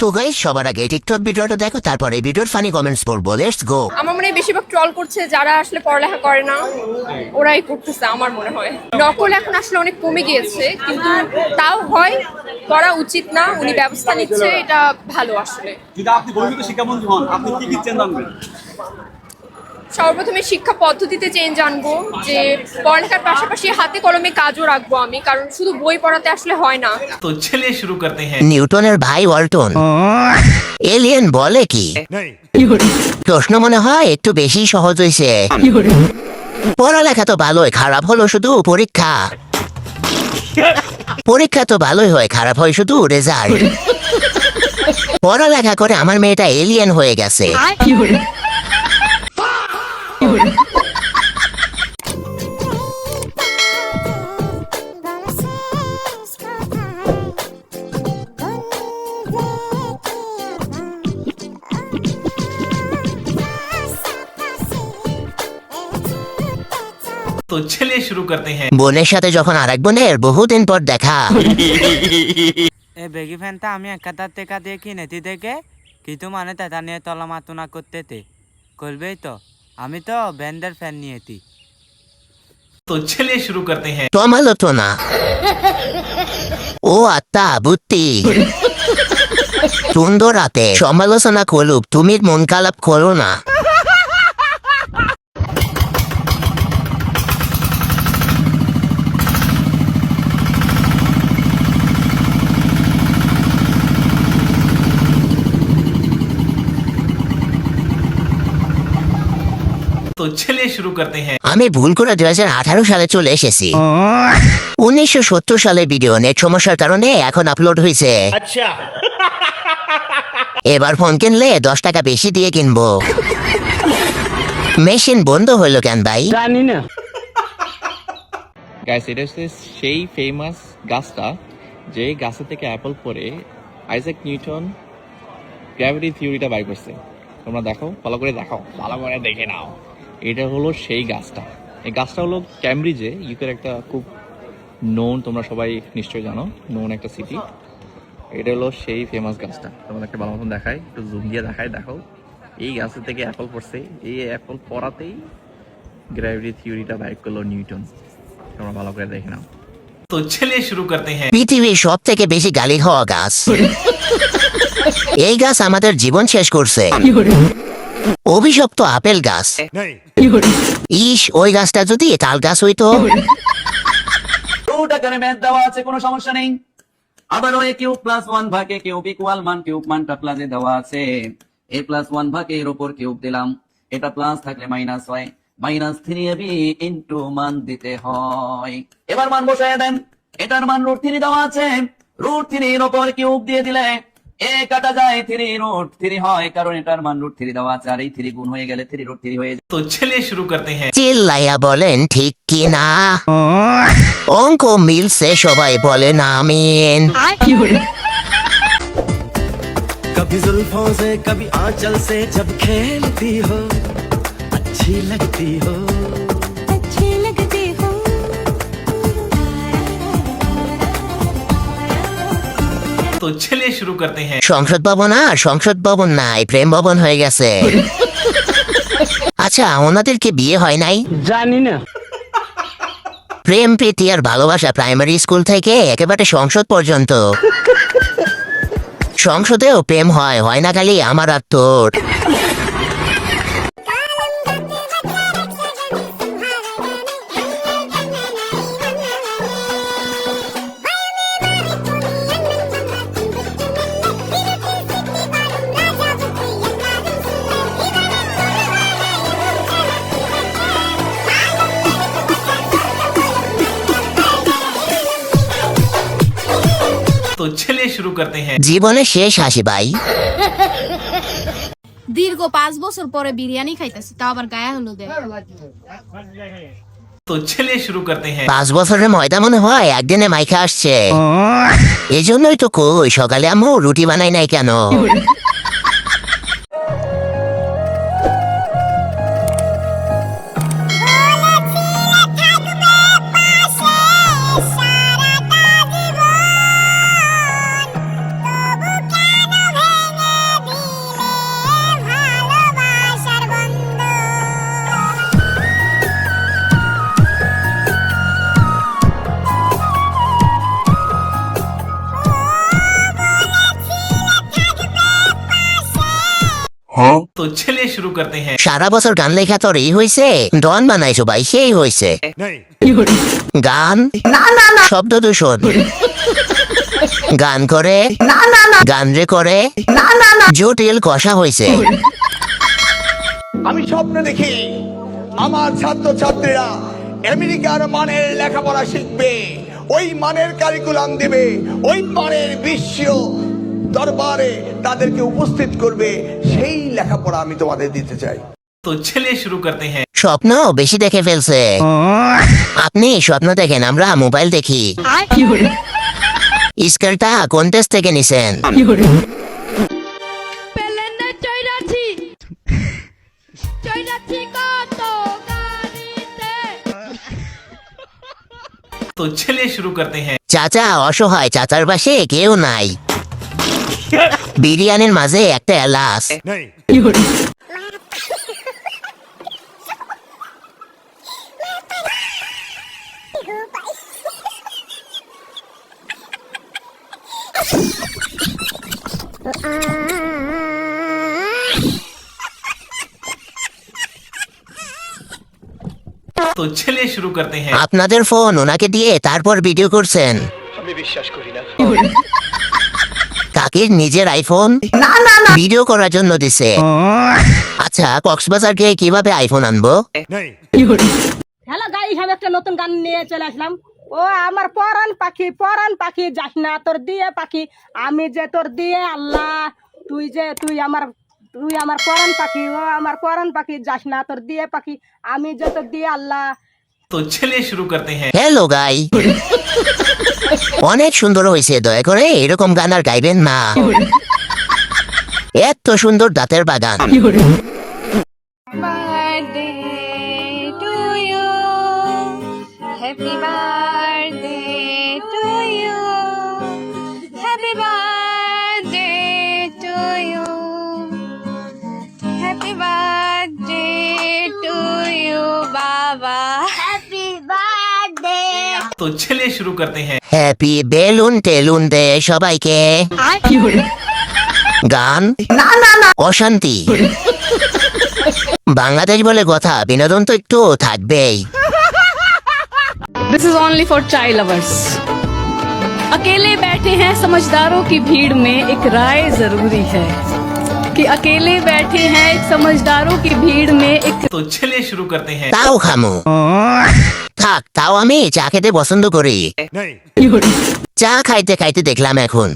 তো গাইস সবার আগে টিকটক ভিডিওটা দেখো, তারপরে ভিডিওর ফানি কমেন্টস পড়বো। Let's go. আমার মনে হয় বেশিরভাগ ট্রল করছে যারা আসলে পড়ালেখা করে না, ওরাই করতেছে আমার মনে হয়। নকল এখন আসলে অনেক কমে গিয়েছে, কিন্তু তাও হয়, করা উচিত না। উনি ব্যবস্থা নিচ্ছে, এটা ভালো আসলে। যদি আপনি গর্বিত শিক্ষামন্ত্রী হন, আপনি কি কি চেঞ্জ আনবেন? সর্বপ্রথমে শিক্ষা পদ্ধতিতে চেঞ্জ আনবো, যে পড়ালেখার পাশাপাশি হাতে কলমে কাজও রাখবো আমি, কারণ শুধু বই পড়াতে আসলে হয় না। तो चलिए शुरू करते हैं। নিউটনের ভাই ওয়াল্টন এলিয়েন বলে কি? প্রশ্ন মনে হয় একটু বেশি সহজ হয়েছে। পড়ালেখা তো ভালোই, খারাপ হলো শুধু পরীক্ষা। পরীক্ষা তো ভালোই হয়, খারাপ হয় শুধু রেজাল্ট। পড়ালেখা করে আমার মেয়েটা এলিয়েন হয়ে গেছে। तो चलिए शुरू करते हैं। বোনের সাথে যখন আরেক বোনের বহুদিন পর দেখা। এই বেগি ফ্যানটা আমি এক হাজার টাকা দিয়ে কিনেছি দেখে কিন্তু মানে টাকা নিয়ে তলা মাতুনা করতেতে করবেই তো। আমি তো ব্যান্ডের ফ্যান নিয়েছি। तो चलिए शुरू करते हैं। তোমালো তো না, ও আত্মা বুদ্ধি সুন্দর রাতে সমালোচনা করুক, তুমি মন খারাপ করো না। तो चलिए शुरू करते हैं। আমি ভুল করে 2018 সালে চলে এসেছি। 1970 সালে ভিডিও নেট সমস্যার কারণে এখন আপলোড হয়েছে। এবার ফোন কিনলে 10 টাকা বেশি দিয়ে কিনবো। মেশিন বন্ধ হইলো কেন ভাই? জানি না। গাইস, এটা হচ্ছে সেই ফেমাস গাছটা যে গাছের থেকে অ্যাপল পরে আইজ্যাক নিউটন গ্র্যাভিটি থিওরিটা বাই করছে। তোমরা দেখো, ভালো করে দেখাও, ভালো করে দেখে নাও। এটা হলো সেই গাছটা। এই গাছটা হলো ক্যামব্রিজে, ইউকের একটা খুব নোন, তোমরা সবাই নিশ্চয়ই জানো, নোন একটা সিটি। এটা হলো সেই ফেমাস গাছটা। তোমাদেরকে ভালো মতন দেখায়, একটু জুম দিয়ে দেখায়, দেখো এই গাছের থেকে অ্যাপল পড়ছে। এই অ্যাপল পড়াতেই গ্র্যাভিটি থিওরিটা বাইক করলো নিউটন। তোমরা ভালো করে দেখে নাও। तो चलिए शुरू करते हैं। পৃথিবীর সব থেকে বেশি গালি খাওয়া গাছ। এই গাছ আমাদের জীবন শেষ করছে। অভিশপ্ত আপেল গাছ। ইস, ওই গাছটা যদি তাল গাছ হইতো। টাকার ম্যাথ দেওয়া আছে, কোনো সমস্যা নেই। আবার ওই কিউব প্লাস 1 ভাগে কিউব ইকুয়াল মান, কিউব মানটা প্লাসে দেওয়া আছে। a প্লাস 1 ভাগে এর উপর কিউব দিলাম, এটা প্লাস থাকলে মাইনাস হয়। মাইনাস 3ab ইনটু মান দিতে হয়। এবার মান বসায় দেন। এটার মান √3 দেওয়া আছে, √3 এর উপর কিউব দিয়ে দিলে এ কাটা যায়, 3√3 হয়, কারণ এটার মান √3 দেওয়া আছে। আর এই 3 গুণ হয়ে গেলে 3√3 হয়ে যায়। तो चलिए शुरू करते हैं। চিল্লাইয়া বলেন ঠিক কি না? অঙ্ক মিলছে, সবাই বলেন আমিন। कभी जुल्फों से कभी आंचल से जब खेलती हो अच्छी लगती हो। तो चलिए शुरू करते हैं। সংসদ ভবন আর সংসদ ভবন নাই, প্রেম ভবন হয়ে গেছে। আচ্ছা, ওনাদের কি বিয়ে হয় নাই? জানি না। প্রেম প্রীতি আর ভালোবাসা প্রাইমারি স্কুল থেকে একেবারে সংসদ পর্যন্ত। সংসদেও প্রেম হয়, হয় না খালি আমার আর তোর। तो चलिए शुरू करते हैं। জীবনে শেষ হাসি ভাই। দীর্ঘ 5 বছর পরে বিরিয়ানি খাইতেছি, তাও আবার গায়ে হলুদে। तो चलिए शुरू करते हैं। 5 বছরের ময়দা মনে হয় একদিনে মাইখা আসছে। এই জন্যই তো কই সকালে আম্মু রুটি বানাই নাই কেন। तो चलिए शुरू करते हैं। সারা বছর গান লেখা তোর এই হয়েছে, ডন বানাইছো ভাই, সেই হয়েছে গান শব্দ দূষণ, গান করে গান রে করে জটিল কষা হয়েছে। আমি স্বপ্ন দেখি আমার ছাত্রছাত্রীরা আমেরিকার মানের লেখাপড়া শিখবে, ওই মানের কারিকুলাম দেবে, ওই মানের বিশ্ব দরবারে তাদেরকে উপস্থিত করবে, সেই লেখাপড়া আমি তোমাদের দিতে চাই। तो चलिए शुरू करते हैं। স্বপ্ন বেশি দেখে ফেলছে। আপনি স্বপ্ন দেখেন, আমরা মোবাইল দেখি। স্কেলটা কোন দেশ থেকে নিছেন? तो चलिए शुरू करते हैं। চাচা অসহায়, চাচার পাশে কেউ নাই, বিরিয়ানির মাঝে একটা এলাচ। तो चलिए शुरू करते हैं। আপনাদের ফোন ওনাকে দিয়ে তারপর ভিডিও করছেন? আমি বিশ্বাস করি না। কাকির নিজের আইফোন ভিডিও করার জন্য দিছে। আচ্ছা, কক্সবাজার গিয়ে কিভাবে আইফোন আনবো? হ্যালো গাইস, আমি একটা নতুন গান নিয়ে চলে আসলাম। ও আমার পরাণ পাখি যাস না তোর দিয়ে পাখি, আমি যে তোর দিয়ে আল্লাহ, তুই আমার পরাণ পাখি, ও আমার পরাণ পাখি যাস না তোর দিয়ে পাখি, আমি যে তোর দিয়ে আল্লাহ। तो चलिए शुरू करते हैं। হ্যালো গাই, অনেক সুন্দর হয়েছে, দয়া করে এরকম গান আর গাইবেন না। এত সুন্দর দাঁতের বাগান। Happy birthday to you. Happy birthday to you. Happy birthday to you, Baba. Happy birthday. तो चलिए शुरू करते हैं। হ্যাপি বেলুন টেলুন দে সবাইকে। গান অশান্তি, বাংলাদেশ বলে কথা, বিনোদন তো একটু থাকবেই। This is only for child lovers. अकेले बैठे हैं समझदारों की भीड़ में, एक राय जरूरी है कि अकेले बैठे हैं समझदारों की भीड़ में एक। तो चलिए शुरू करते हैं। তাও খামু, থাক, তাও আমি চা খেতে পছন্দ করি। চা খাইতে খাইতে দেখলাম এখন